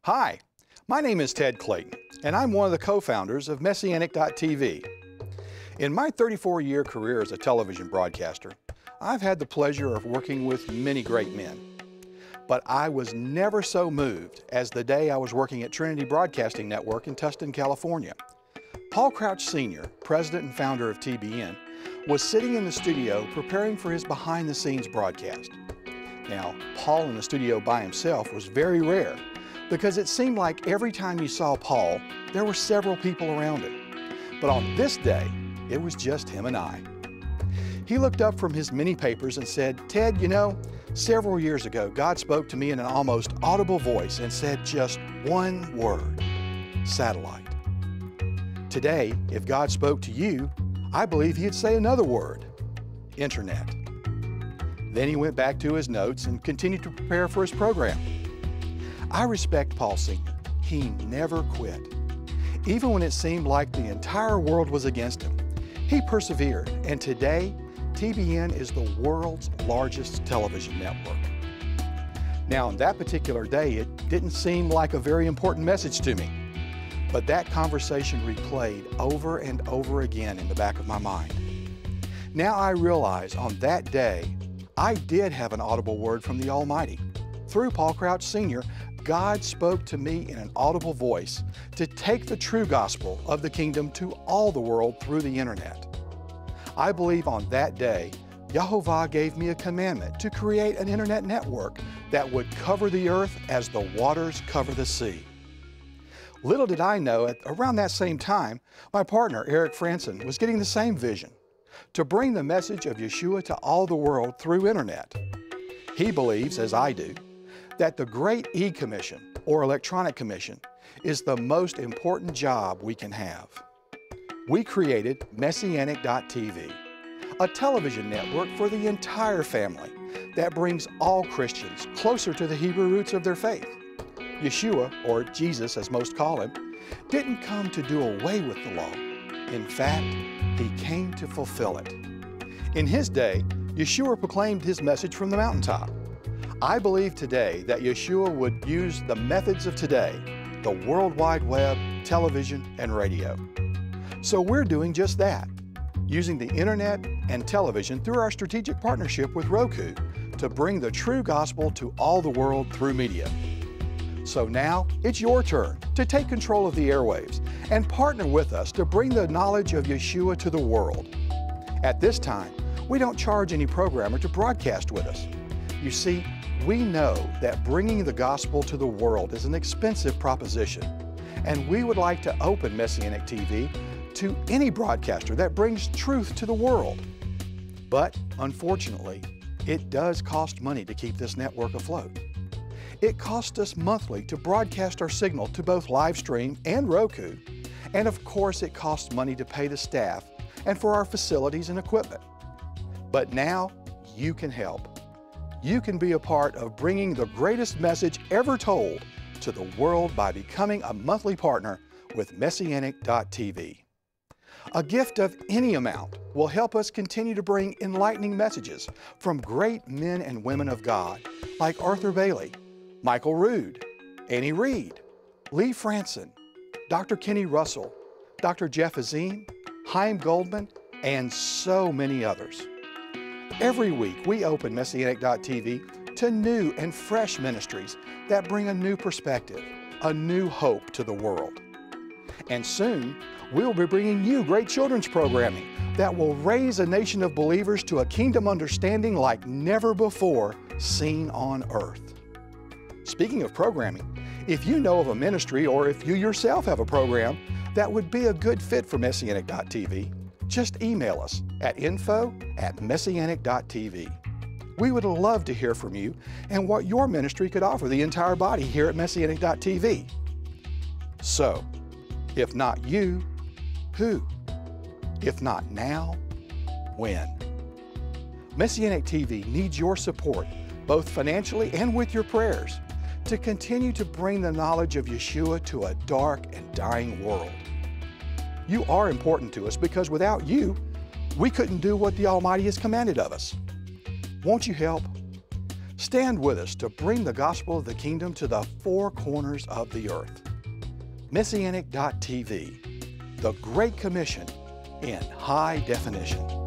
Hi, my name is Ted Clayton, and I'm one of the co-founders of Messianic.tv. In my 34-year career as a television broadcaster, I've had the pleasure of working with many great men. But I was never so moved as the day I was working at Trinity Broadcasting Network in Tustin, California. Paul Crouch Sr., president and founder of TBN, was sitting in the studio preparing for his behind-the-scenes broadcast. Now, Paul in the studio by himself was very rare, because it seemed like every time you saw Paul, there were several people around him. But on this day, it was just him and I. He looked up from his many papers and said, "Ted, you know, several years ago, God spoke to me in an almost audible voice and said just one word: satellite. Today, if God spoke to you, I believe He'd say another word: internet." Then he went back to his notes and continued to prepare for his program. I respect Paul Sr. He never quit. Even when it seemed like the entire world was against him, he persevered, and today, TBN is the world's largest television network. Now, on that particular day, it didn't seem like a very important message to me, but that conversation replayed over and over again in the back of my mind. Now I realize on that day, I did have an audible word from the Almighty. Through Paul Crouch Sr., God spoke to me in an audible voice to take the true gospel of the kingdom to all the world through the internet. I believe on that day, Yehovah gave me a commandment to create an internet network that would cover the earth as the waters cover the sea. Little did I know, at around that same time, my partner, Eric Franson, was getting the same vision: to bring the message of Yeshua to all the world through internet. He believes, as I do, that the Great E-Commission, or Electronic Commission, is the most important job we can have. We created Messianic.tv, a television network for the entire family that brings all Christians closer to the Hebrew roots of their faith. Yeshua, or Jesus as most call him, didn't come to do away with the law. In fact, He came to fulfill it. In His day, Yeshua proclaimed His message from the mountaintop. I believe today that Yeshua would use the methods of today, the World Wide Web, television, and radio. So we're doing just that, using the internet and television through our strategic partnership with Roku to bring the true gospel to all the world through media. So now it's your turn to take control of the airwaves and partner with us to bring the knowledge of Yeshua to the world. At this time, we don't charge any programmer to broadcast with us. You see, we know that bringing the gospel to the world is an expensive proposition, and we would like to open Messianic TV to any broadcaster that brings truth to the world. But unfortunately, it does cost money to keep this network afloat. It costs us monthly to broadcast our signal to both Livestream and Roku, and of course it costs money to pay the staff and for our facilities and equipment. But now you can help. You can be a part of bringing the greatest message ever told to the world by becoming a monthly partner with Messianic.tv. A gift of any amount will help us continue to bring enlightening messages from great men and women of God like Arthur Bailey, Michael Rood, Annie Reed, Lee Franson, Dr. Kenny Russell, Dr. Jeff Azim, Chaim Goldman, and so many others. Every week, we open Messianic.tv to new and fresh ministries that bring a new perspective, a new hope to the world. And soon, we'll be bringing you great children's programming that will raise a nation of believers to a kingdom understanding like never before seen on earth. Speaking of programming, if you know of a ministry or if you yourself have a program that would be a good fit for Messianic.tv, just email us at info@messianic.tv. We would love to hear from you and what your ministry could offer the entire body here at Messianic.tv. So, if not you, who? If not now, when? Messianic TV needs your support, both financially and with your prayers, to continue to bring the knowledge of Yeshua to a dark and dying world. You are important to us because without you, we couldn't do what the Almighty has commanded of us. Won't you help? Stand with us to bring the gospel of the kingdom to the four corners of the earth. Messianic.tv, the Great Commission in high definition.